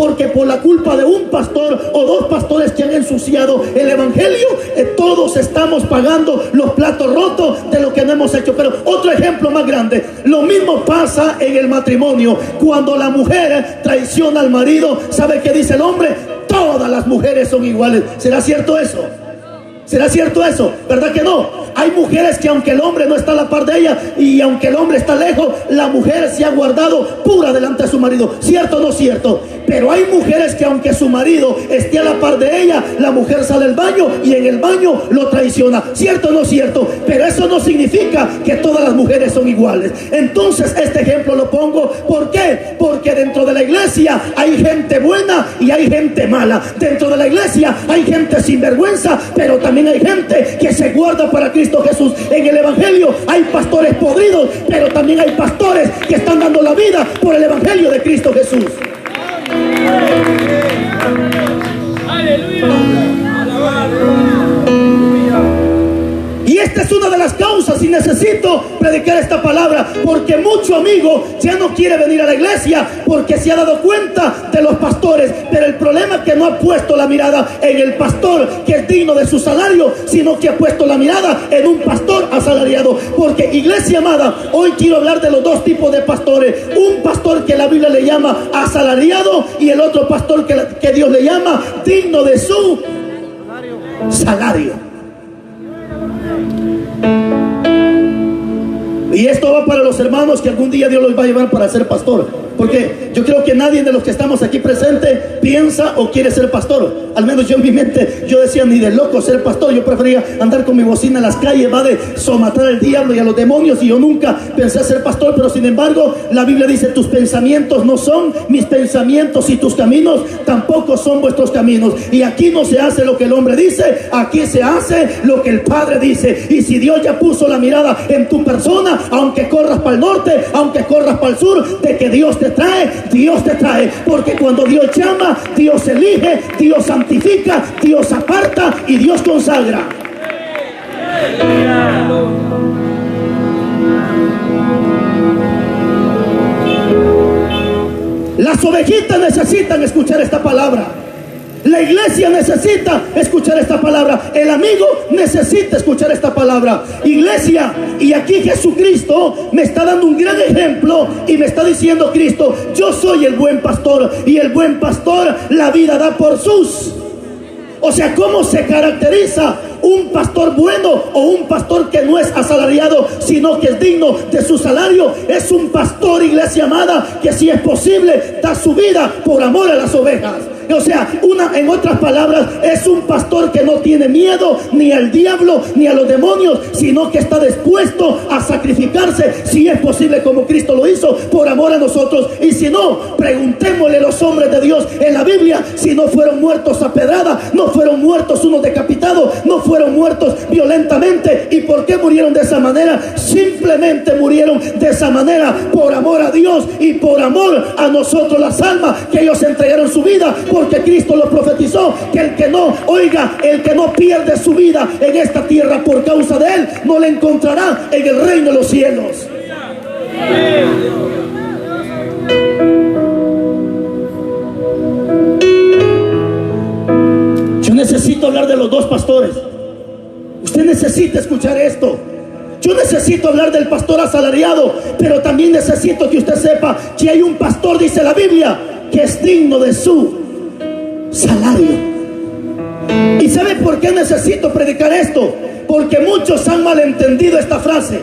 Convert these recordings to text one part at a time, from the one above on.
porque por la culpa de un pastor o dos pastores que han ensuciado el evangelio, todos estamos pagando los platos rotos de lo que no hemos hecho. Pero otro ejemplo más grande, lo mismo pasa en el matrimonio. Cuando la mujer traiciona al marido, ¿sabe qué dice el hombre? Todas las mujeres son iguales. ¿Será cierto eso? ¿Será cierto eso? ¿Verdad que no? Hay mujeres que aunque el hombre no está a la par de ella y aunque el hombre está lejos, la mujer se ha guardado pura delante de su marido. ¿Cierto o no cierto? Pero hay mujeres que aunque su marido esté a la par de ella, la mujer sale al baño y en el baño lo traiciona. ¿Cierto o no cierto? Pero eso no significa que todas las mujeres son iguales. Entonces este ejemplo lo pongo. ¿Por qué? Porque dentro de la iglesia hay gente buena y hay gente mala. Dentro de la iglesia hay gente sinvergüenza, pero también hay gente que se guarda para Cristo Jesús. En el evangelio hay pastores podridos, pero también hay pastores que están dando la vida por el evangelio de Cristo Jesús. Y esta es una de las causas, y necesito predicar esta palabra, porque mucho amigo ya no quiere venir a la iglesia porque se ha dado cuenta de los pastores. Pero el problema es que no ha puesto la mirada en el pastor que es digno de su salario, sino que ha puesto la mirada en un pastor asalariado. Porque, iglesia amada, hoy quiero hablar de los dos tipos de pastores: un pastor que la Biblia le llama asalariado y el otro pastor que Dios le llama digno de su salario. Y esto va para los hermanos que algún día Dios los va a llevar para ser pastor. Porque yo creo que nadie de los que estamos aquí presentes piensa o quiere ser pastor. Al menos yo en mi mente, yo decía, ni de loco ser pastor. Yo prefería andar con mi bocina en las calles, va de somatar al diablo y a los demonios. Y yo nunca pensé ser pastor. Pero sin embargo, la Biblia dice: tus pensamientos no son mis pensamientos y tus caminos tampoco son vuestros caminos. Y aquí no se hace lo que el hombre dice, aquí se hace lo que el Padre dice. Y si Dios ya puso la mirada en tu persona, aunque corras para el norte, aunque corras para el sur, de que Dios te trae, Dios te trae. Porque cuando Dios llama, Dios elige, Dios santifica, Dios aparta y Dios consagra. Las ovejitas necesitan escuchar esta palabra. La iglesia necesita escuchar esta palabra. El amigo necesita escuchar esta palabra. Iglesia, y aquí Jesucristo me está dando un gran ejemplo y me está diciendo Cristo: yo soy el buen pastor, y el buen pastor la vida da por sus. O sea, ¿cómo se caracteriza un pastor bueno o un pastor que no es asalariado, sino que es digno de su salario? Es un pastor, iglesia amada, que si es posible da su vida por amor a las ovejas. O sea, en otras palabras, es un pastor que no tiene miedo ni al diablo ni a los demonios, sino que está dispuesto a sacrificarse, si es posible, como Cristo lo hizo, por amor a nosotros. Y si no, preguntémosle a los hombres de Dios en la Biblia si no fueron muertos a pedrada, no fueron muertos unos decapitados, no fueron muertos violentamente. ¿Y por qué murieron de esa manera? Simplemente murieron de esa manera por amor a Dios y por amor a nosotros, las almas, que ellos entregaron su vida. Porque Cristo lo profetizó, que el que no pierde su vida en esta tierra por causa de Él, no la encontrará en el reino de los cielos. Yo necesito hablar de los dos pastores. Usted necesita escuchar esto. Yo necesito hablar del pastor asalariado, pero también necesito que usted sepa que hay un pastor, dice la Biblia, que es digno de su salario. ¿Y sabe por qué necesito predicar esto? Porque muchos han malentendido esta frase.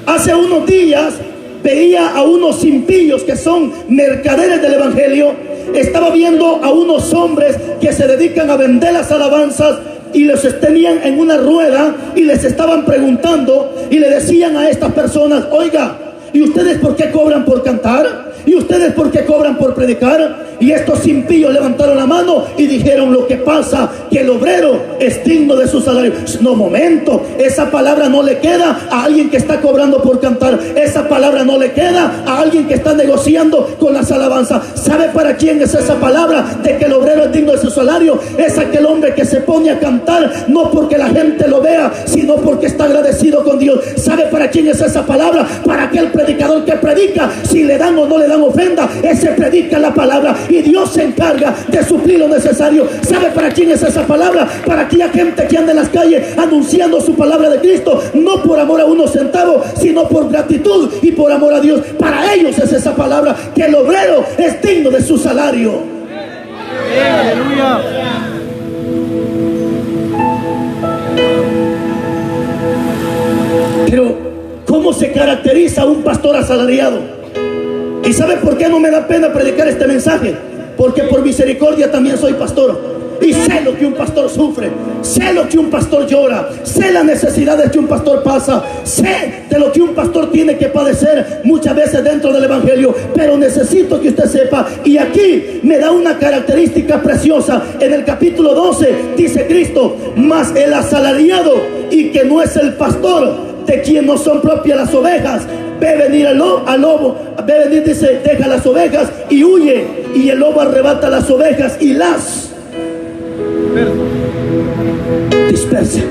Hace unos días veía a unos impíos que son mercaderes del evangelio. Estaba viendo a unos hombres que se dedican a vender las alabanzas, y los tenían en una rueda y les estaban preguntando y le decían a estas personas: oiga, ¿y ustedes por qué cobran por cantar? ¿Y ustedes por qué cobran por predicar? Y estos impíos levantaron la mano y dijeron: lo que pasa que el obrero es digno de su salario. No, momento, esa palabra no le queda a alguien que está cobrando por cantar. Esa palabra no le queda a alguien que está negociando con las alabanzas. ¿Sabe para quién es esa palabra de que el obrero es digno de su salario? Es aquel hombre que se pone a cantar no porque la gente lo vea, sino porque está agradecido con Dios. ¿Sabe para quién es esa palabra? Para aquel predicador que predica, si le dan o no le dan ofrenda, ese predica la palabra. y Dios se encarga de suplir lo necesario. ¿Sabe para quién es esa palabra? Para aquella gente que anda en las calles anunciando su palabra de Cristo, no por amor a unos centavos, sino por gratitud y por amor a Dios. Para ellos es esa palabra, que el obrero es digno de su salario. Aleluya. Pero ¿cómo se caracteriza un pastor asalariado? ¿Y sabe por qué no me da pena predicar este mensaje? Porque por misericordia también soy pastor. Y sé lo que un pastor sufre, sé lo que un pastor llora, sé las necesidades que un pastor pasa, sé de lo que un pastor tiene que padecer muchas veces dentro del evangelio. Pero necesito que usted sepa, y aquí me da una característica preciosa. En el capítulo 12 dice Cristo: mas el asalariado, y que no es el pastor, de quien no son propias las ovejas, ve venir al lobo, ve venir, dice, deja las ovejas y huye, y el lobo arrebata las ovejas y las dispersa.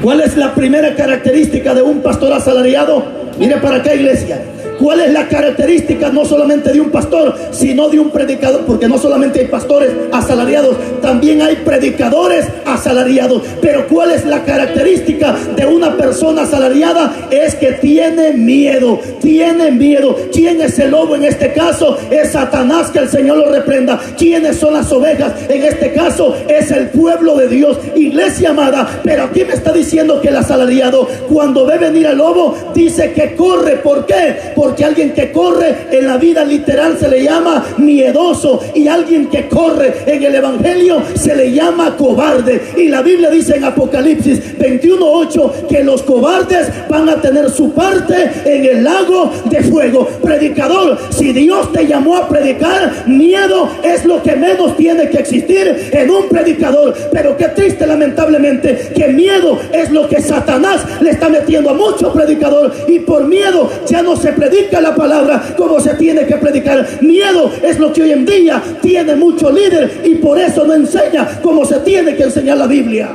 ¿Cuál es la primera característica de un pastor asalariado? Mire para acá, iglesia. ¿Cuál es la característica no solamente de un pastor, sino de un predicador? Porque no solamente hay pastores asalariados, también hay predicadores asalariados. Pero ¿cuál es la característica de una persona asalariada? Es que tiene miedo, tiene miedo. ¿Quién es el lobo en este caso? Es Satanás, que el Señor lo reprenda. ¿Quiénes son las ovejas? En este caso es el pueblo de Dios, iglesia amada. Pero aquí me está diciendo que el asalariado, cuando ve venir al lobo, dice que corre. ¿Por qué? Porque alguien que corre en la vida literal se le llama miedoso, y alguien que corre en el evangelio se le llama cobarde. Y la Biblia dice en Apocalipsis 21:8 que los cobardes van a tener su parte en el lago de fuego. Predicador, si Dios te llamó a predicar, miedo es lo que menos tiene que existir en un predicador. Pero qué triste, lamentablemente, que miedo es lo que Satanás le está metiendo a muchos predicadores, y por miedo ya no se predica la palabra como se tiene que predicar. Miedo es lo que hoy en día tiene mucho líder, y por eso no enseña como se tiene que enseñar la Biblia.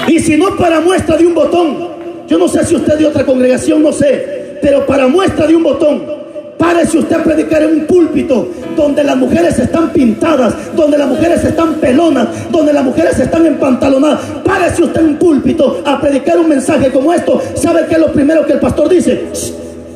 Y si no, para muestra de un botón, yo no sé si usted de otra congregación, no sé, pero para muestra de un botón, párese usted a predicar en un púlpito donde las mujeres están pintadas, donde las mujeres están pelonas, donde las mujeres están empantalonadas. Párese usted en un púlpito a predicar un mensaje como esto. ¿Sabe qué es lo primero que el pastor dice?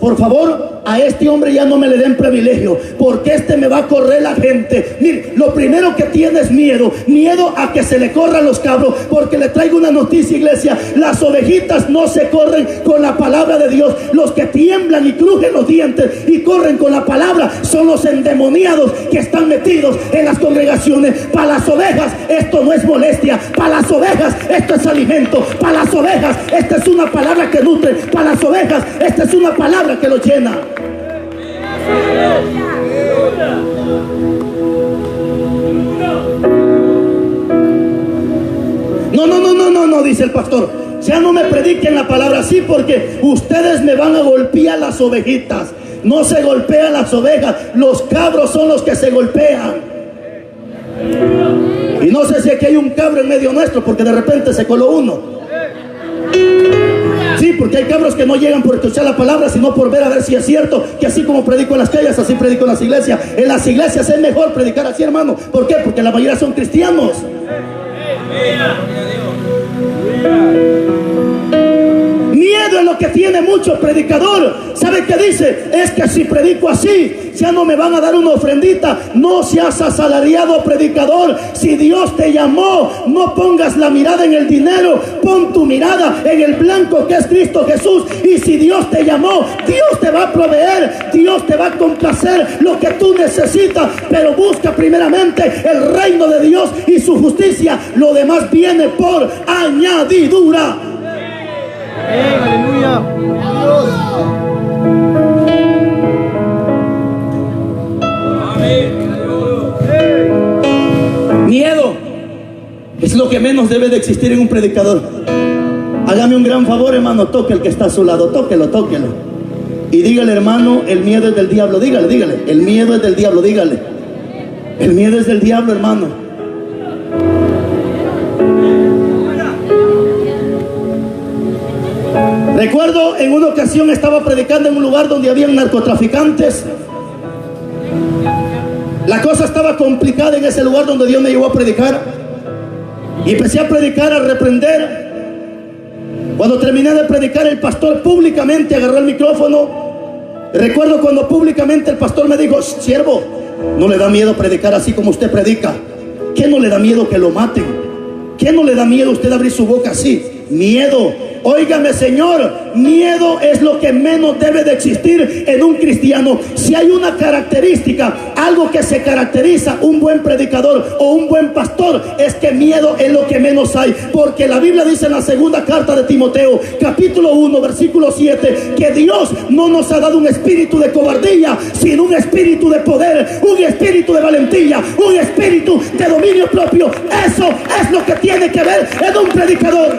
Por favor, a este hombre ya no me le den privilegio, porque este me va a correr la gente. Mire, lo primero que tiene es miedo. Miedo a que se le corran los cabros. Porque le traigo una noticia, iglesia: las ovejitas no se corren con la palabra de Dios. Los que tiemblan y crujen los dientes y corren con la palabra son los endemoniados que están metidos en las congregaciones. Para las ovejas esto no es molestia, para las ovejas esto es alimento, para las ovejas esta es una palabra que nutre, para las ovejas esta es una palabra que los llena. No, dice el pastor, ya no me prediquen la palabra así, porque ustedes me van a golpear las ovejitas. No se golpean las ovejas, los cabros son los que se golpean. Y no sé si aquí hay un cabro en medio nuestro, porque de repente se coló uno. Sí, porque hay cabros que no llegan por escuchar la palabra, sino por ver a ver si es cierto que así como predico en las calles, así predico en las iglesias. En las iglesias es mejor predicar así, hermano. ¿Por qué? Porque la mayoría son cristianos. Miedo es lo que tiene mucho predicador. ¿Sabe qué dice? Es que si predico así, ya no me van a dar una ofrendita. No seas asalariado, predicador. Si Dios te llamó, no pongas la mirada en el dinero, pon tu mirada en el blanco que es Cristo Jesús. Y si Dios te llamó, Dios te va a proveer, Dios te va a complacer lo que tú necesitas. Pero busca primeramente el reino de Dios y su justicia. Lo demás viene por añadidura. Aleluya. Miedo es lo que menos debe de existir en un predicador. Hágame un gran favor, hermano, toque el que está a su lado, tóquelo. Y dígale, hermano, el miedo es del diablo. Dígale, el miedo es del diablo, dígale. El miedo es del diablo, hermano. Recuerdo en una ocasión estaba predicando en un lugar donde había narcotraficantes. La cosa estaba complicada en ese lugar donde Dios me llevó a predicar. Y empecé a predicar, a reprender. Cuando terminé de predicar, el pastor públicamente agarró el micrófono. Recuerdo cuando públicamente el pastor me dijo: siervo, ¿no le da miedo predicar así como usted predica? ¿Qué no le da miedo que lo maten? ¿Qué no le da miedo usted abrir su boca así? Miedo. Óigame, Señor, miedo es lo que menos debe de existir en un cristiano. Si hay una característica, algo que se caracteriza un buen predicador o un buen pastor, es que miedo es lo que menos hay. Porque la Biblia dice en la segunda carta de Timoteo, capítulo 1, versículo 7, que Dios no nos ha dado un espíritu de cobardía, sino un espíritu de poder, un espíritu de valentía, un espíritu de dominio propio. Eso es lo que tiene que ver en un predicador.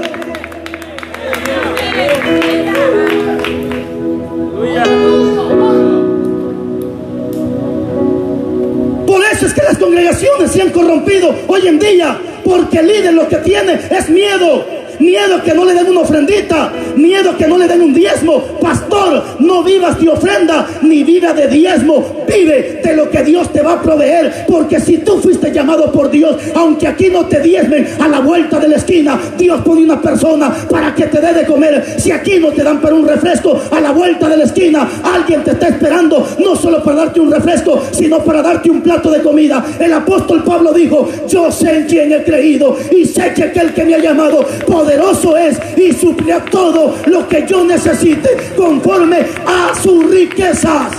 Por eso es que las congregaciones se han corrompido hoy en día, porque el líder lo que tiene es miedo. Miedo que no le den una ofrendita, miedo que no le den un diezmo. Pastor, no vivas de ofrenda ni viva de diezmo, vive de lo que Dios te va a proveer. Porque si tú fuiste llamado por Dios, aunque aquí no te diezmen, a la vuelta de la esquina Dios pone una persona para que te dé de comer. Si aquí no te dan para un refresco, a la vuelta de la esquina alguien te está esperando, no solo para darte un refresco, sino para darte un plato de comida. El apóstol Pablo dijo: yo sé en quién he creído y sé que aquel que me ha llamado poderoso es y suplirá todo lo que yo necesite conforme a sus riquezas.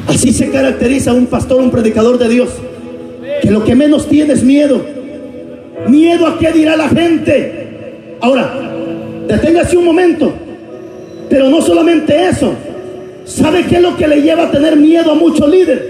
Así se caracteriza un pastor, un predicador de Dios, que lo que menos tiene es miedo. Miedo a qué dirá la gente. Ahora, deténgase un momento. Pero no solamente eso. ¿Sabe qué es lo que le lleva a tener miedo a muchos líderes?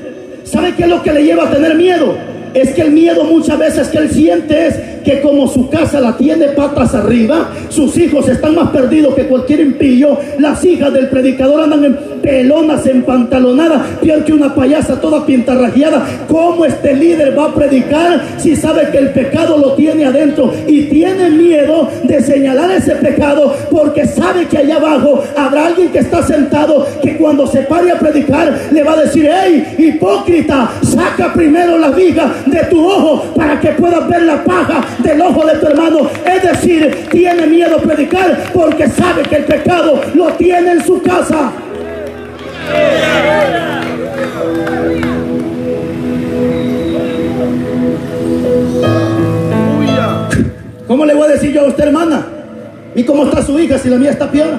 ¿Sabe qué es lo que le lleva a tener miedo? Es que el miedo muchas veces que él siente es que como su casa la tiene patas arriba, sus hijos están más perdidos que cualquier impío, las hijas del predicador andan en pelonas, empantalonadas, peor que una payasa toda pintarrajeada. ¿Cómo este líder va a predicar si sabe que el pecado lo tiene adentro y tiene miedo de señalar ese pecado? Porque sabe que allá abajo habrá alguien que está sentado, que cuando se pare a predicar le va a decir: hey, hipócrita, saca primero la viga de tu ojo para que puedas ver la paja del ojo de tu hermano. Es decir, tiene miedo a predicar porque sabe que el pecado lo tiene en su casa. ¿Cómo le voy a decir yo a usted, hermana? ¿Y cómo está su hija si la mía está peor?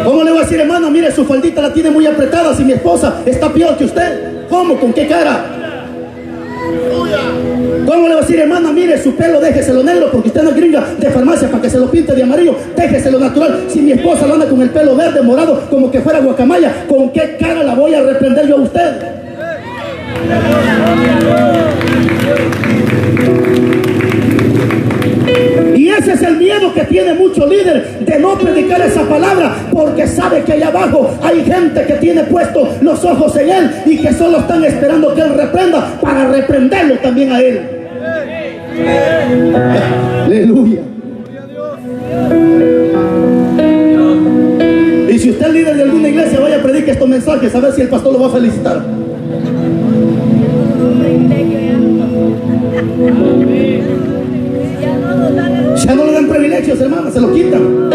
¿Cómo le voy a decir, hermano? Mire, su faldita la tiene muy apretada si mi esposa está peor que usted. ¿Cómo? ¿Con qué cara? ¿Cómo le voy a decir, hermana? Mire, su pelo déjeselo negro porque usted no es gringa de farmacia para que se lo pinte de amarillo. Déjeselo natural. Si mi esposa lo anda con el pelo verde, morado, como que fuera guacamaya, ¿con qué cara la voy a reprender yo a usted? Y ese es el miedo que tiene mucho líder, de no predicar esa palabra, porque sabe que allá abajo hay gente que tiene puestos los ojos en él y que solo están esperando que él reprenda para reprenderlo también a él. Aleluya. Y si usted es líder de alguna iglesia, vaya a predicar estos mensajes a ver si el pastor lo va a felicitar. Ya no le dan privilegios, hermana, se lo quitan.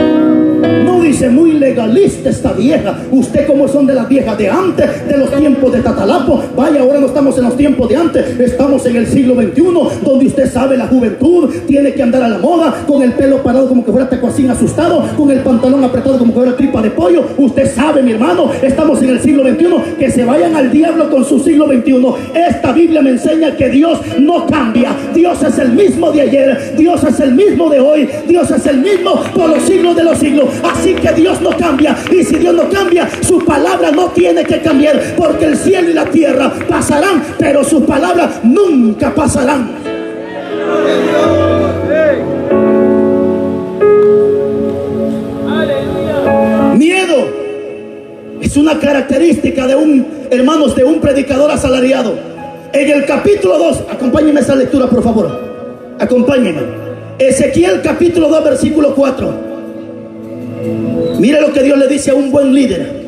No dice: muy legalista esta vieja. Usted como son de las viejas de antes, de los tiempos de Tatalapo. Vaya, ahora no estamos en los tiempos de antes, estamos en el siglo XXI, donde usted sabe, la juventud tiene que andar a la moda, con el pelo parado como que fuera tecuacín asustado, con el pantalón apretado como que fuera tripa de pollo. Usted sabe, mi hermano, estamos en el siglo XXI, que se vayan al diablo con su siglo XXI. Esta Biblia me enseña que Dios no cambia. Dios es el mismo de ayer, Dios es el mismo de hoy, Dios es el mismo por los siglos de los siglos. Así que Dios no cambia, y si Dios no cambia, su palabra no tiene que cambiar, porque el cielo y la tierra pasarán, pero sus palabras nunca pasarán. Miedo es una característica de un, hermanos, de un predicador asalariado. En el capítulo 2, acompáñenme a esa lectura, por favor. Acompáñenme. Ezequiel capítulo 2, versículo 4. Mire lo que Dios le dice a un buen líder.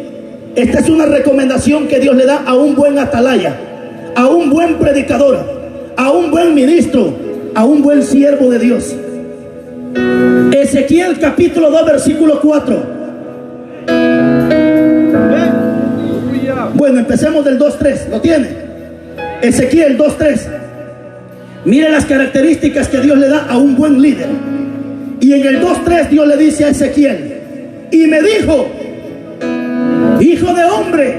Esta es una recomendación que Dios le da a un buen atalaya, a un buen predicador, a un buen ministro, a un buen siervo de Dios. Ezequiel capítulo 2, versículo 4. Bueno, empecemos del 2:3. ¿Lo tiene? Ezequiel 2:3. Mire las características que Dios le da a un buen líder. Y en el 2:3 Dios le dice a Ezequiel: y me dijo, hijo de hombre,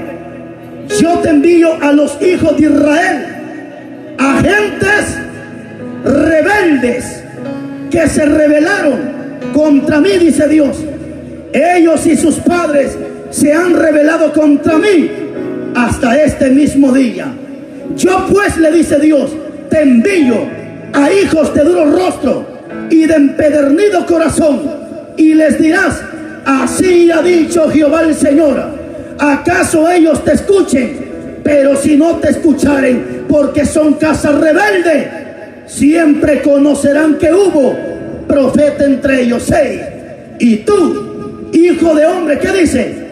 yo te envío a los hijos de Israel, a gentes rebeldes que se rebelaron contra mí, dice Dios. Ellos y sus padres se han rebelado contra mí hasta este mismo día. Yo pues, le dice Dios, te envío a hijos de duro rostro y de empedernido corazón, y les dirás: así ha dicho Jehová el Señor. ¿Acaso ellos te escuchen? Pero si no te escucharen, porque son casa rebelde, siempre conocerán que hubo profeta entre ellos. 6. Y tú, hijo de hombre, ¿qué dice?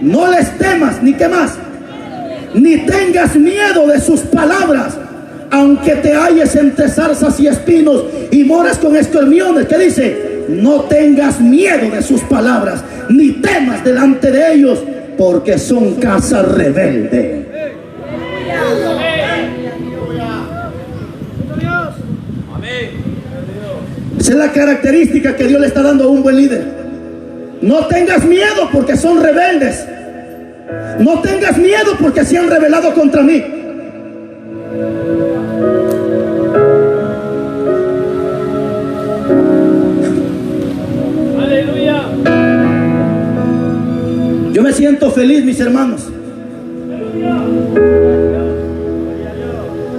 No les temas, ni qué más, ni tengas miedo de sus palabras, aunque te halles entre zarzas y espinos y moras con escorpiones. ¿Qué dice? No tengas miedo de sus palabras, ni temas delante de ellos, porque son casa rebelde. Esa es la característica que Dios le está dando a un buen líder. No tengas miedo porque son rebeldes. No tengas miedo porque se han rebelado contra mí. Aleluya. Yo me siento feliz, mis hermanos.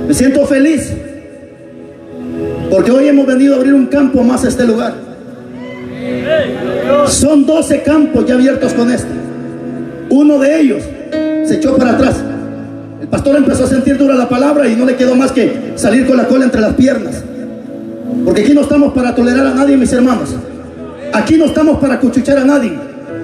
Me siento feliz porque hoy hemos venido a abrir un campo más a este lugar. Son 12 campos ya abiertos con este. Uno de ellos se echó para atrás. El pastor empezó a sentir dura la palabra y no le quedó más que salir con la cola entre las piernas. Porque aquí no estamos para tolerar a nadie, mis hermanos. Aquí no estamos para cuchuchar a nadie.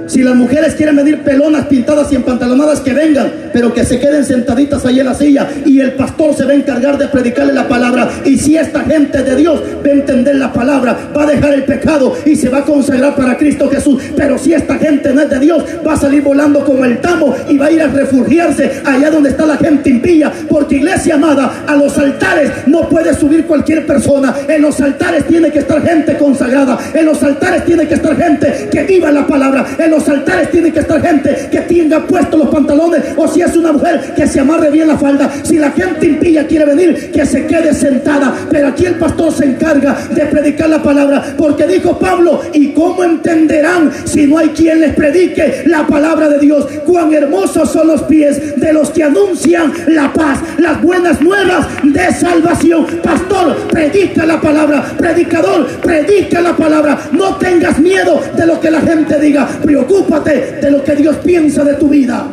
Si las mujeres quieren venir pelonas, pintadas y empantalonadas, que vengan, pero que se queden sentaditas ahí en la silla, y el pastor se va a encargar de predicarle la palabra. Y si esta gente de Dios va a entender la palabra, va a dejar el pecado y se va a consagrar para Cristo Jesús. Pero si esta gente no es de Dios, va a salir volando como el tamo y va a ir a refugiarse allá donde está la gente impía. Porque, iglesia amada, a los altares no puede subir cualquier persona. En los altares tiene que estar gente consagrada. En los altares tiene que estar gente que viva la palabra. En los altares tiene que estar gente que tenga puestos los pantalones, o si es una mujer, que se amarre bien la falda. Si la gente impía quiere venir, que se quede sentada. Pero aquí el pastor se encarga de predicar la palabra, porque dijo Pablo: ¿y cómo entenderán si no hay quien les predique la palabra de Dios? Cuán hermosos son los pies de los que anuncian la paz, las buenas nuevas de salvación. Pastor, predica la palabra. Predicador, predica la palabra. No tengas miedo de lo que la gente diga. Preocúpate de lo que Dios piensa de tu vida.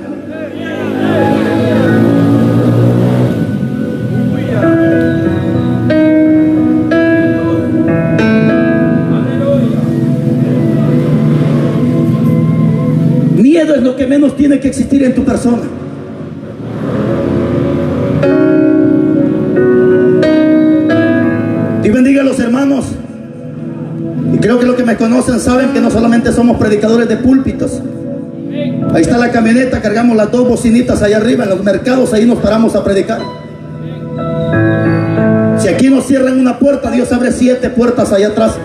Miedo es lo que menos tiene que existir en tu persona. Dios bendiga a los hermanos. Y creo que los que me conocen saben que no solamente somos predicadores de púlpitos. Ahí está la camioneta, cargamos las 2 bocinitas allá arriba. En los mercados ahí nos paramos a predicar. Si aquí nos cierran una puerta, Dios abre 7 puertas allá atrás.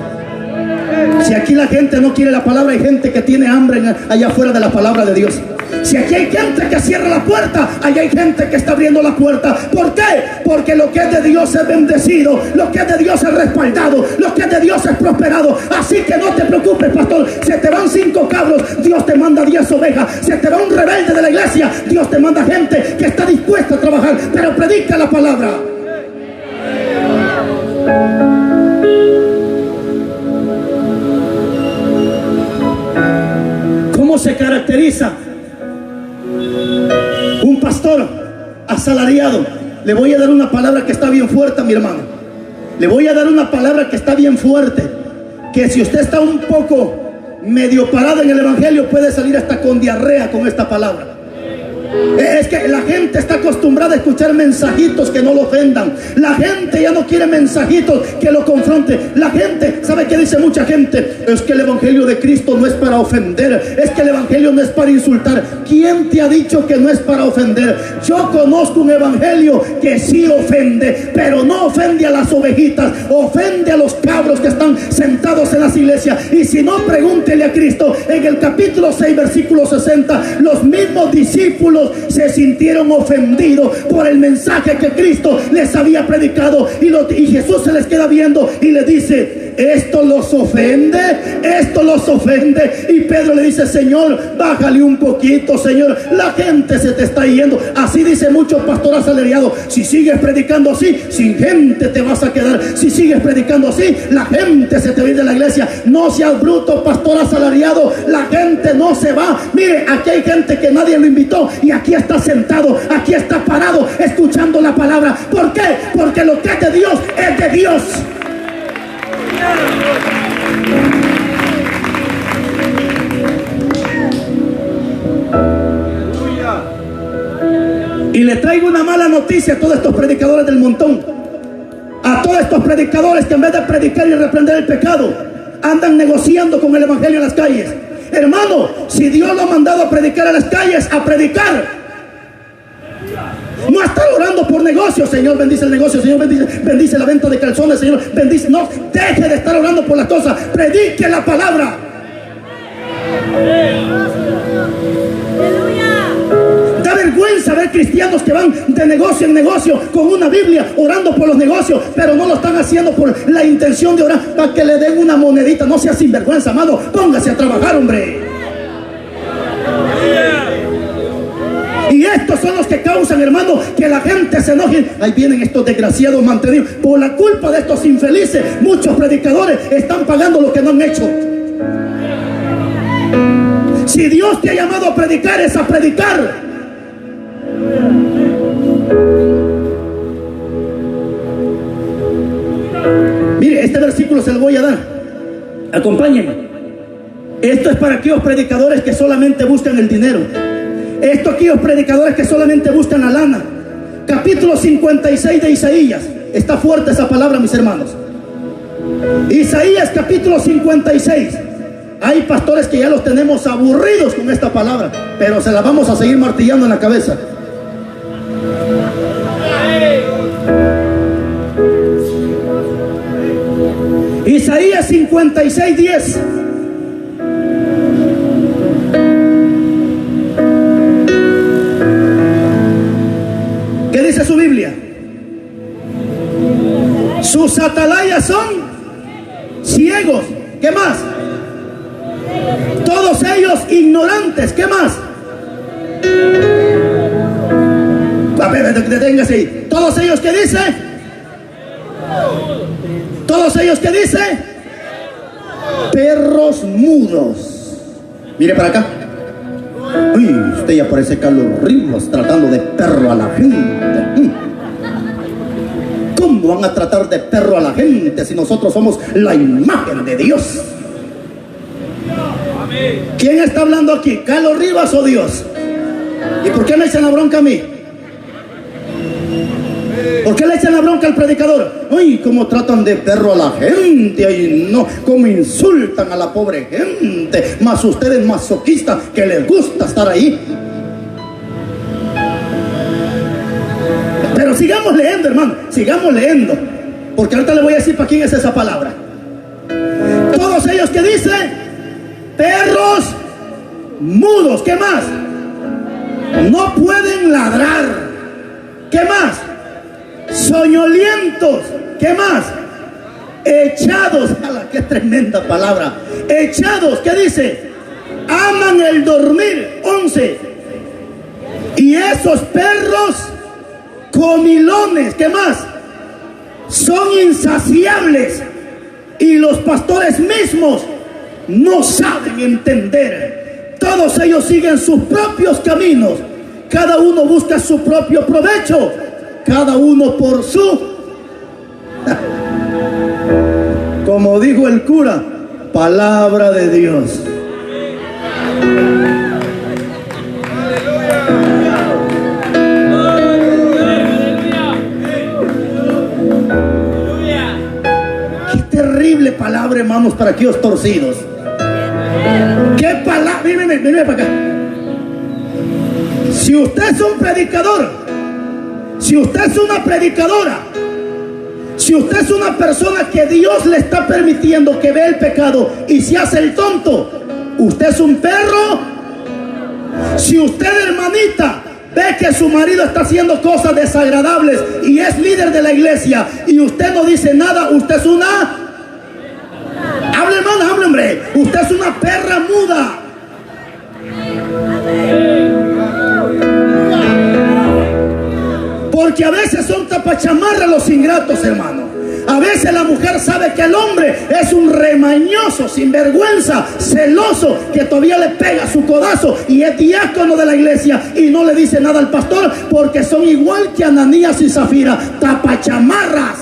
Si aquí la gente no quiere la palabra, hay gente que tiene hambre allá afuera de la palabra de Dios. Si aquí hay gente que cierra la puerta, allá hay gente que está abriendo la puerta. ¿Por qué? Porque lo que es de Dios es bendecido, lo que es de Dios es respaldado, lo que es de Dios es prosperado. Así que no te preocupes, pastor. Se te van 5 cabros, Dios te manda 10 ovejas. Se te va un rebelde de la iglesia, Dios te manda gente que está dispuesta a trabajar. Pero predica la palabra. ¿Cómo se caracteriza un pastor asalariado? Le voy a dar una palabra que está bien fuerte, mi hermano. Le voy a dar una palabra que está bien fuerte. Que si usted está un poco medio parado en el evangelio, puede salir hasta con diarrea con esta palabra. Es que la gente está acostumbrada a escuchar mensajitos que no lo ofendan. La gente ya no quiere mensajitos que lo confronten. La gente, ¿sabe qué dice mucha gente? Es que el evangelio de Cristo no es para ofender. Es que el evangelio no es para insultar. ¿Quién te ha dicho que no es para ofender? Yo conozco un evangelio que sí ofende, pero no ofende a las ovejitas, ofende a los cabros que están sentados en las iglesias. Y si no, pregúntele a Cristo. En el capítulo 6, versículo 60, los mismos discípulos se sintieron ofendidos por el mensaje que Cristo les había predicado, y Jesús se les queda viendo y le dice: esto los ofende, esto los ofende. Y Pedro le dice: Señor, bájale un poquito, Señor, la gente se te está yendo. Así dice mucho pastor asalariado: si sigues predicando así, sin gente te vas a quedar. Si sigues predicando así, la gente se te va a ir de la iglesia. No seas bruto, pastor asalariado, la gente no se va. Mire, aquí hay gente que nadie lo invitó y aquí está sentado, aquí está parado escuchando la palabra. ¿Por qué? Porque lo que es de Dios es de Dios. Y le traigo una mala noticia a todos estos predicadores del montón, a todos estos predicadores que en vez de predicar y reprender el pecado, andan negociando con el evangelio en las calles. Hermano, si Dios lo ha mandado a predicar a las calles, a predicar, no a estar orando por negocios. Señor, bendice el negocio. Señor, bendice la venta de calzones. Señor, bendice. No, deje de estar orando por las cosas. Predique la palabra. Da vergüenza ver cristianos que van de negocio en negocio con una Biblia orando por los negocios, pero no lo están haciendo por la intención de orar para que le den una monedita. No sea sinvergüenza, amado. Póngase a trabajar, hombre. Y estos son los que causan, hermano, que la gente se enoje. Ahí vienen estos desgraciados mantenidos. Por la culpa de estos infelices, muchos predicadores están pagando lo que no han hecho. Si Dios te ha llamado a predicar, es a predicar. Mire, este versículo se lo voy a dar. Acompáñenme. Esto es para aquellos predicadores que solamente buscan el dinero. Esto aquellos predicadores que solamente buscan la lana. Capítulo 56 de Isaías. Está fuerte esa palabra, mis hermanos. Isaías capítulo 56. Hay pastores que ya los tenemos aburridos con esta palabra, pero se la vamos a seguir martillando en la cabeza. Isaías 56, 10. ¿Qué dice su Biblia? Sus atalayas son ciegos. ¿Qué más? Todos ellos ignorantes. ¿Qué más? A ver, deténgase ahí. Todos ellos, ¿qué dice? Todos ellos, ¿qué dice? Perros mudos. Mire para acá. Uy, usted ya parece Carlos Rivas tratando de perro a la gente. ¿Cómo van a tratar de perro a la gente si nosotros somos la imagen de Dios? ¿Quién está hablando aquí? ¿Carlos Rivas o Dios? ¿Y por qué me echan la bronca a mí? ¿Por qué le echan la bronca al predicador? Ay, cómo tratan de perro a la gente. Ay, no, cómo insultan a la pobre gente. Más ustedes masoquistas que les gusta estar ahí. Pero sigamos leyendo, hermano. Sigamos leyendo. Porque ahorita le voy a decir para quién es esa palabra. Todos ellos que dicen perros mudos. ¿Qué más? No pueden ladrar. ¿Qué más? Soñolientos. ¿Qué más? Echados. ¡Qué tremenda palabra! Echados. ¿Qué dice? Aman el dormir. 11. Y esos perros comilones. ¿Qué más? Son insaciables. Y los pastores mismos no saben entender. Todos ellos siguen sus propios caminos. Cada uno busca su propio provecho. cada uno por su, como dijo el cura, palabra de Dios. Qué terrible palabra, hermanos, para aquellos torcidos. Qué palabra, míreme para acá. Si usted es un predicador, si usted es una predicadora, si usted es una persona que Dios le está permitiendo que vea el pecado y se hace el tonto, usted es un perro. Si usted, hermanita, ve que su marido está haciendo cosas desagradables y es líder de la iglesia y usted no dice nada, usted es una... Hable, hermana, hable, hombre. Usted es una perra muda. Porque a veces son tapachamarras los ingratos, hermano. A veces la mujer sabe que el hombre es un remañoso, sinvergüenza, celoso, que todavía le pega su codazo y es diácono de la iglesia y no le dice nada al pastor porque son igual que Ananías y Zafira, tapachamarras.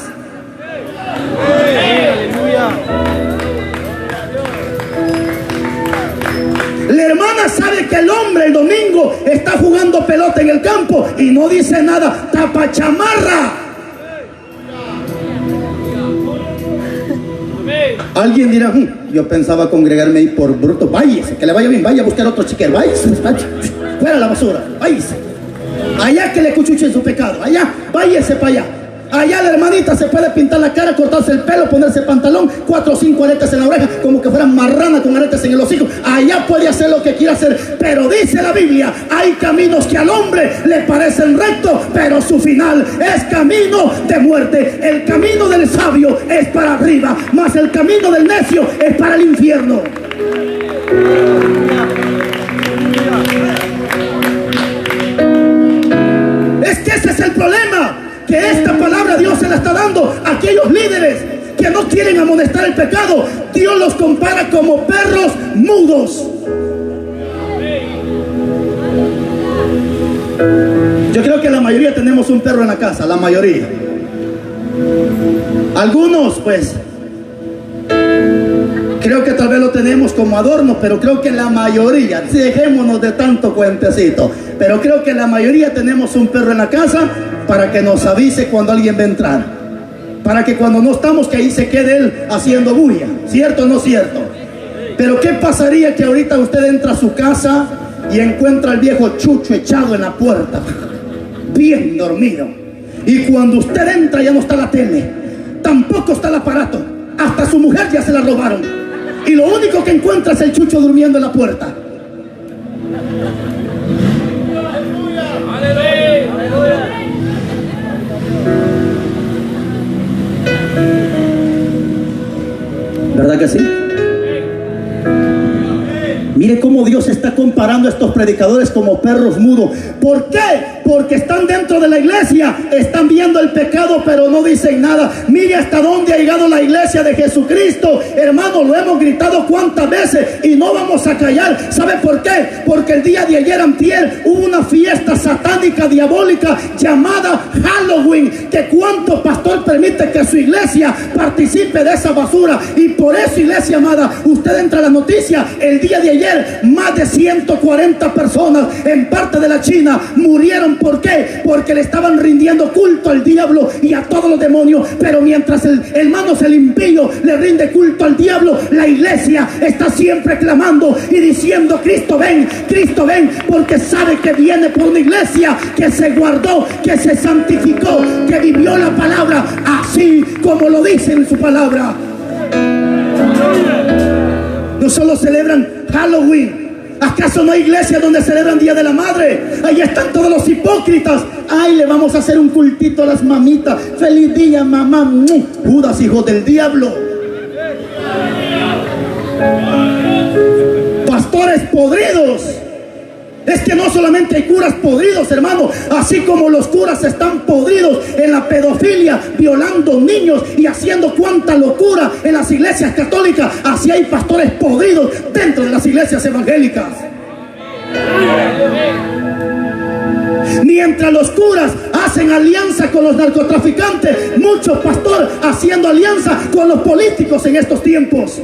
La hermana sabe que el hombre el domingo está jugando pelota en el campo y no dice nada, tapachamarra. Alguien dirá, yo pensaba congregarme ahí por bruto. Váyase, que le vaya bien, vaya a buscar otro chiquero. Váyase, fuera la basura, váyase. Allá que le cuchuchen su pecado, allá, váyase para allá. Allá la hermanita se puede pintar la cara, cortarse el pelo, ponerse pantalón, 4 o 5 aretes en la oreja, como que fuera marrana con aretes en el hocico. Allá puede hacer lo que quiera hacer, pero dice la Biblia, hay caminos que al hombre le parecen rectos, pero su final es camino de muerte. El camino del sabio es para arriba, mas el camino del necio es para el infierno. Es que ese es el problema, que esta palabra Dios se la está dando a aquellos líderes que no quieren amonestar el pecado. Dios los compara como perros mudos. Yo creo que la mayoría tenemos un perro en la casa, la mayoría. Algunos pues creo que tal vez lo tenemos como adorno, pero creo que la mayoría, dejémonos de tanto cuentecito, pero creo que la mayoría tenemos un perro en la casa para que nos avise cuando alguien va a entrar, para que cuando no estamos, que ahí se quede él haciendo bulla. ¿Cierto o no cierto? Pero ¿qué pasaría que ahorita usted entra a su casa y encuentra al viejo Chucho echado en la puerta, bien dormido? Y cuando usted entra ya no está la tele, tampoco está el aparato, hasta su mujer ya se la robaron, y lo único que encuentra es el Chucho durmiendo en la puerta. ¿Verdad que sí? Mire cómo Dios está comparando a estos predicadores como perros mudos. ¿Por qué? Porque están dentro de la iglesia, están viendo el pecado, pero no dicen nada. Mire hasta dónde ha llegado la iglesia de Jesucristo. Hermano, lo hemos gritado cuántas veces y no vamos a callar. ¿Sabe por qué? Porque el día de ayer, antier, hubo una fiesta satánica, diabólica, llamada Halloween. Que cuánto pastor permite que su iglesia participe de esa basura. Y por eso, iglesia amada, usted entra a la noticia, el día de ayer más de 140 personas en parte de la China murieron. ¿Por qué? Porque le estaban rindiendo culto al diablo y a todos los demonios. Pero mientras el impío le rinde culto al diablo, la iglesia está siempre clamando y diciendo: Cristo ven, porque sabe que viene por una iglesia que se guardó, que se santificó, que vivió la palabra así como lo dice en su palabra. No solo celebran Halloween. ¿Acaso no hay iglesia donde celebran Día de la Madre? Ahí están todos los hipócritas. Ay, le vamos a hacer un cultito a las mamitas. Feliz día, mamá. Judas, hijos del diablo. Pastores podridos. Es que no solamente hay curas podridos, hermano, así como los curas están podridos en la pedofilia, violando niños y haciendo cuanta locura en las iglesias católicas, así hay pastores podridos dentro de las iglesias evangélicas. Mientras los curas hacen alianza con los narcotraficantes, muchos pastores haciendo alianza con los políticos en estos tiempos.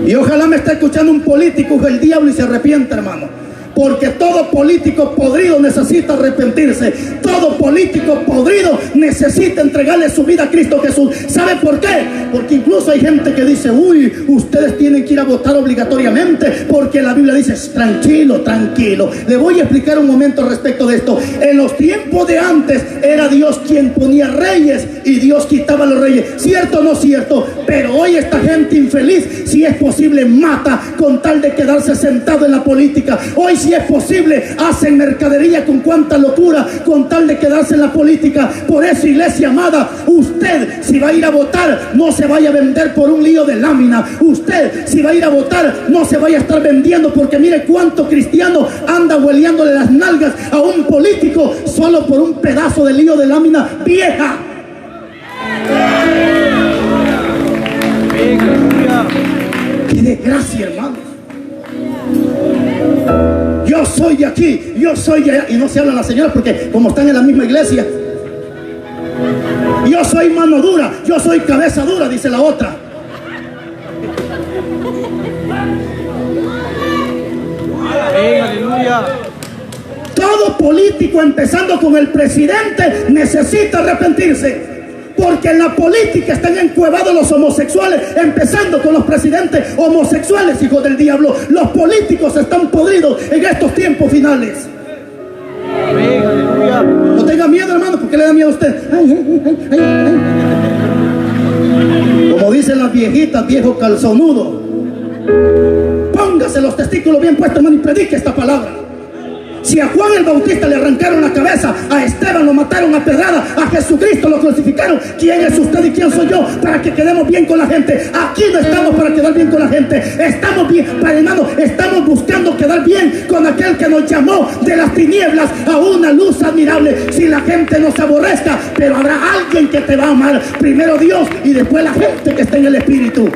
Y ojalá me esté escuchando un político del diablo y se arrepienta, hermano. Porque todo político podrido necesita arrepentirse. Todo político podrido necesita entregarle su vida a Cristo Jesús. ¿Sabe por qué? Porque incluso hay gente que dice: uy, ustedes tienen que ir a votar obligatoriamente, porque la Biblia dice: tranquilo, tranquilo. Le voy a explicar un momento respecto de esto. En los tiempos de antes era Dios quien ponía reyes y Dios quitaba a los reyes. ¿Cierto o no cierto? Pero hoy esta gente infeliz, si es posible, mata con tal de quedarse sentado en la política. Hoy, si es posible, hacen mercadería con cuánta locura con tal de quedarse en la política. Por eso, iglesia amada, usted si va a ir a votar, no se vaya a vender por un lío de lámina. Usted si va a ir a votar, no se vaya a estar vendiendo, porque mire cuánto cristiano anda hueleándole las nalgas a un político solo por un pedazo de lío de lámina vieja. ¡Qué desgracia, hermanos! Yo soy de aquí, yo soy de allá. Y no se hablan las señoras porque como están en la misma iglesia. Yo soy mano dura, yo soy cabeza dura, dice la otra. Aleluya. Todo político, empezando con el presidente, necesita arrepentirse. Porque en la política están encuevados los homosexuales, empezando con los presidentes homosexuales, hijos del diablo. Los políticos están podridos en estos tiempos finales. Aleluya. No tenga miedo, hermano. ¿Por qué le da miedo a usted? Ay, ay, ay, ay. Como dicen las viejitas, viejo calzonudo, póngase los testículos bien puestos, hermano, y predique esta palabra. Si a Juan el Bautista le arrancaron la cabeza, a Esteban lo mataron a pedrada, a Jesucristo lo crucificaron, ¿quién es usted y quién soy yo para que quedemos bien con la gente? Aquí no estamos para quedar bien con la gente. Estamos bien, para hermano, estamos buscando quedar bien con aquel que nos llamó de las tinieblas a una luz admirable. Si la gente nos aborrezca, pero habrá alguien que te va a amar. Primero Dios y después la gente que está en el Espíritu.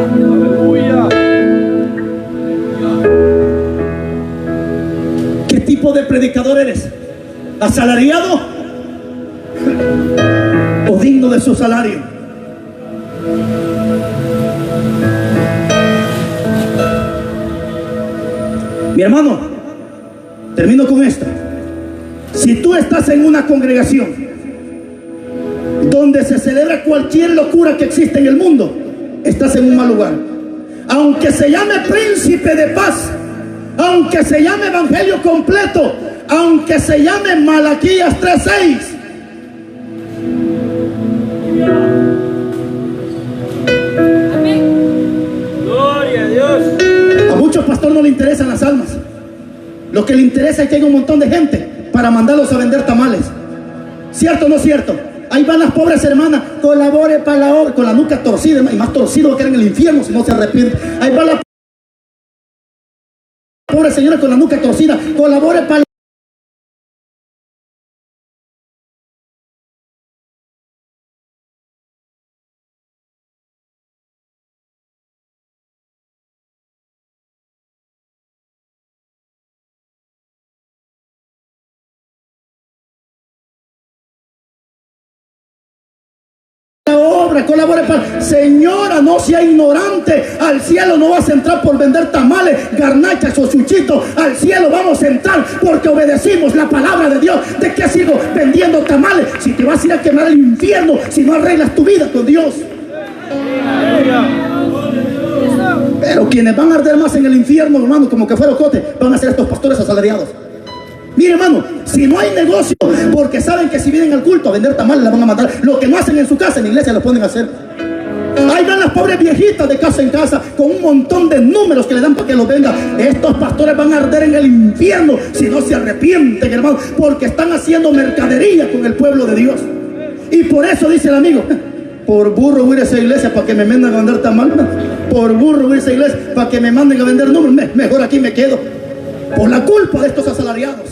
Aleluya. ¿Qué tipo de predicador eres? ¿Asalariado o digno de su salario? Mi hermano, termino con esto. Si tú estás en una congregación donde se celebra cualquier locura que existe en el mundo, estás en un mal lugar. Aunque se llame príncipe de paz, aunque se llame evangelio completo, aunque se llame Malaquías 3:6, Gloria a Dios. a muchos pastores no le interesan las almas. Lo que le interesa es que haya un montón de gente para mandarlos a vender tamales. ¿Cierto o no cierto? Ahí van las pobres hermanas, colabore para la obra, con la nuca torcida, y más torcido va a quedar en el infierno si no se arrepiente. Ahí va la pobre señora con la nuca torcida, colabore para la obra, colabore para... Señora, no sea ignorante. Al cielo no vas a entrar por vender tamales, garnachas o chuchitos. Al cielo vamos a entrar porque obedecimos la palabra de Dios. ¿De qué sigo vendiendo tamales si te vas a ir a quemar al infierno si no arreglas tu vida con Dios? Pero quienes van a arder más en el infierno, hermano, como que fuera ocote, van a ser estos pastores asalariados. Mire, hermano, si no hay negocio, porque saben que si vienen al culto a vender tamales la van a matar. Lo que no hacen en su casa, en la iglesia lo pueden hacer. Ahí van las pobres viejitas de casa en casa con un montón de números que le dan para que los venda. Estos pastores van a arder en el infierno si no se arrepienten, hermano, porque están haciendo mercadería con el pueblo de Dios. Y por eso dice el amigo: por burro voy a esa iglesia para que me manden a vender tamales. Por burro voy a esa iglesia para que me manden a vender números. Mejor aquí me quedo. Por la culpa de estos asalariados.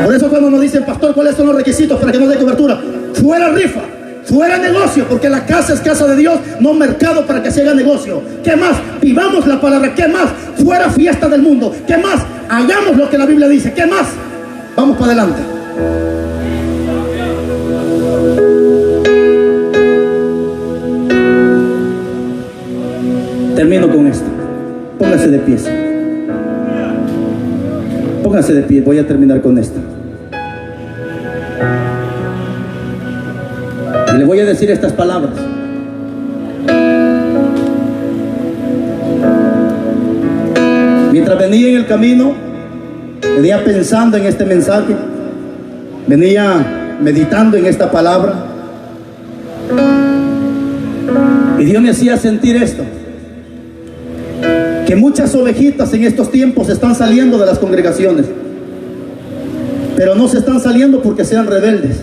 Por eso cuando nos dicen: pastor, ¿cuáles son los requisitos para que nos dé cobertura? Fuera rifa. Fuera negocio, porque la casa es casa de Dios, no mercado para que se haga negocio. ¿Qué más? Vivamos la palabra. ¿Qué más? Fuera fiesta del mundo. ¿Qué más? Hagamos lo que la Biblia dice. ¿Qué más? Vamos para adelante. Termino con esto. Póngase de pie. Póngase de pie. Voy a terminar con esto. Y le voy a decir estas palabras. Mientras venía en el camino, venía pensando en este mensaje, venía meditando en esta palabra, y Dios me hacía sentir esto, que muchas ovejitas en estos tiempos están saliendo de las congregaciones, pero no se están saliendo porque sean rebeldes.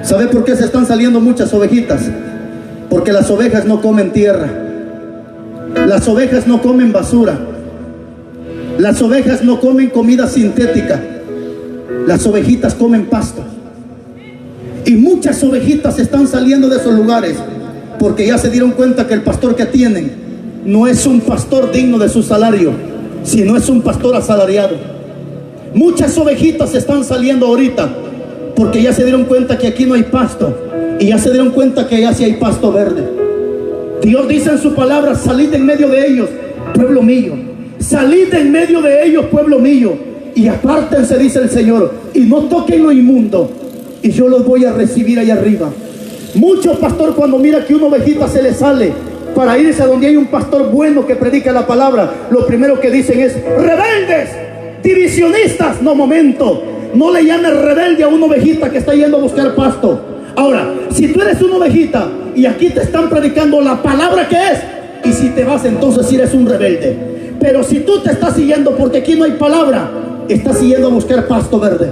¿Sabe por qué se están saliendo muchas ovejitas? Porque las ovejas no comen tierra, las ovejas no comen basura, las ovejas no comen comida sintética, las ovejitas comen pasto. Y muchas ovejitas están saliendo de esos lugares porque ya se dieron cuenta que el pastor que tienen no es un pastor digno de su salario, sino es un pastor asalariado. Muchas ovejitas están saliendo ahorita porque ya se dieron cuenta que aquí no hay pasto, y ya se dieron cuenta que allá sí hay pasto verde. Dios dice en su palabra: salid en medio de ellos, pueblo mío. Salid en medio de ellos, pueblo mío, y apártense, dice el Señor, y no toquen lo inmundo, y yo los voy a recibir allá arriba. Mucho pastor, cuando mira que una ovejita se le sale para irse a donde hay un pastor bueno que predica la palabra, lo primero que dicen es: rebeldes, divisionistas. No, momento, no le llames rebelde a una ovejita que está yendo a buscar pasto. Ahora, si tú eres una ovejita y aquí te están predicando la palabra que es, y si te vas, entonces sí eres un rebelde. Pero si tú te estás siguiendo porque aquí no hay palabra, estás siguiendo a buscar pasto verde.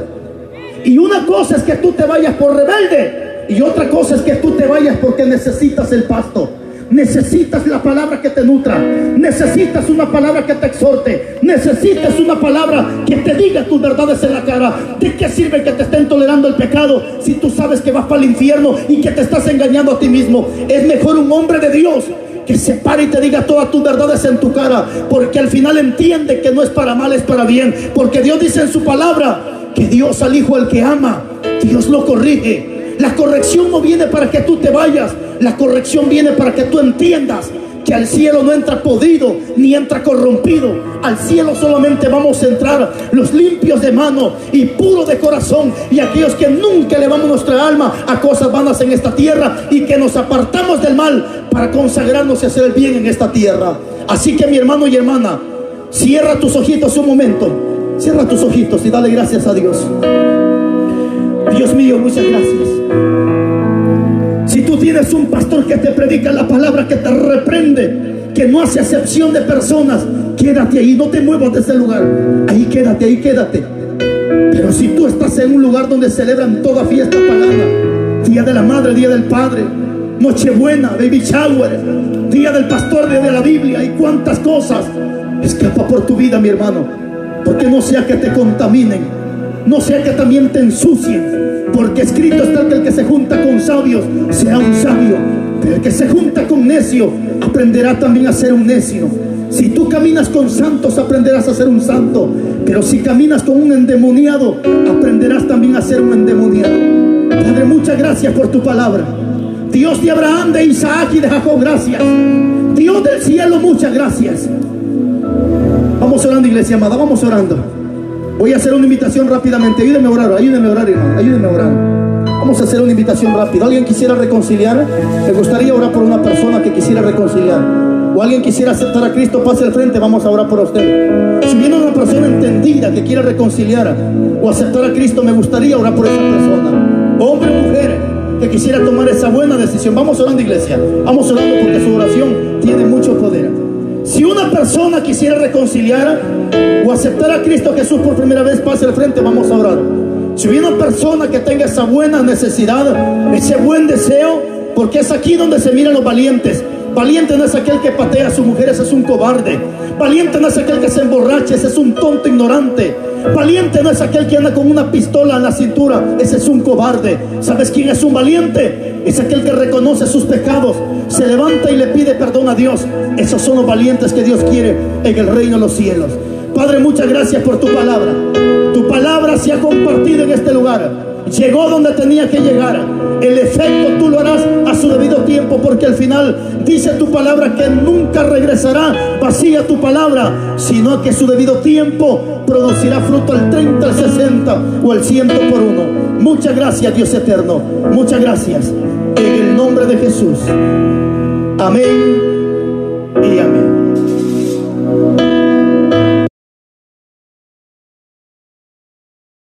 Y una cosa es que tú te vayas por rebelde, y otra cosa es que tú te vayas porque necesitas el pasto. Necesitas la palabra que te nutra, necesitas una palabra que te exhorte, necesitas una palabra que te diga tus verdades en la cara. ¿De qué sirve que te estén tolerando el pecado si tú sabes que vas para el infierno y que te estás engañando a ti mismo? Es mejor un hombre de Dios que se pare y te diga todas tus verdades en tu cara, porque al final entiende que no es para mal, es para bien. Porque Dios dice en su palabra que Dios al hijo al que ama, Dios lo corrige. La corrección no viene para que tú te vayas, la corrección viene para que tú entiendas que al cielo no entra podrido ni entra corrompido. Al cielo solamente vamos a entrar los limpios de mano y puros de corazón, y aquellos que nunca elevamos nuestra alma a cosas vanas en esta tierra, y que nos apartamos del mal para consagrarnos y hacer el bien en esta tierra. Así que, mi hermano y hermana, cierra tus ojitos un momento, cierra tus ojitos y dale gracias a Dios. Dios mío, muchas gracias. Si tú tienes un pastor que te predica la palabra, que te reprende, que no hace acepción de personas, quédate ahí, no te muevas de ese lugar. Ahí quédate, ahí quédate. Pero si tú estás en un lugar donde celebran toda fiesta pagana, Día de la Madre, Día del Padre, Nochebuena, Baby Shower, Día del Pastor, Día de la Biblia y cuantas cosas, escapa por tu vida, mi hermano, porque no sea que te contaminen, no sea que también te ensucien. Porque escrito está que el que se junta con sabios será un sabio, pero el que se junta con necio aprenderá también a ser un necio. Si tú caminas con santos, aprenderás a ser un santo, pero si caminas con un endemoniado, aprenderás también a ser un endemoniado. Padre, muchas gracias por tu palabra. Dios de Abraham, de Isaac y de Jacob, gracias. Dios del cielo, muchas gracias. Vamos orando, iglesia amada, vamos orando. Voy a hacer una invitación rápidamente. Ayúdenme a orar, hermano, ayúdenme a orar. Vamos a hacer una invitación rápida. ¿Alguien quisiera reconciliar? Me gustaría orar por una persona que quisiera reconciliar. O alguien quisiera aceptar a Cristo, pase al frente, vamos a orar por usted. Si viene una persona entendida que quiera reconciliar o aceptar a Cristo, me gustaría orar por esa persona. Hombre o mujer que quisiera tomar esa buena decisión. Vamos orando, iglesia. Vamos orando porque su oración tiene mucho poder. Si una persona quisiera reconciliar o aceptar a Cristo Jesús por primera vez, pase al frente, vamos a orar. Si hay una persona que tenga esa buena necesidad, ese buen deseo, porque es aquí donde se miran los valientes. Valiente no es aquel que patea a su mujer, ese es un cobarde. Valiente no es aquel que se emborracha, ese es un tonto ignorante. Valiente no es aquel que anda con una pistola en la cintura. Ese es un cobarde. ¿Sabes quién es un valiente? Es aquel que reconoce sus pecados, se levanta y le pide perdón a Dios. Esos son los valientes que Dios quiere en el reino de los cielos. Padre, muchas gracias por tu palabra. Tu palabra se ha compartido en este lugar. Llegó donde tenía que llegar. El efecto tú lo harás a su debido tiempo, porque al final dice tu palabra que nunca regresará vacía tu palabra, sino que su debido tiempo producirá fruto al 30, al 60 o al 100 por uno. Muchas gracias, Dios eterno. Muchas gracias. En el nombre de Jesús. Amén.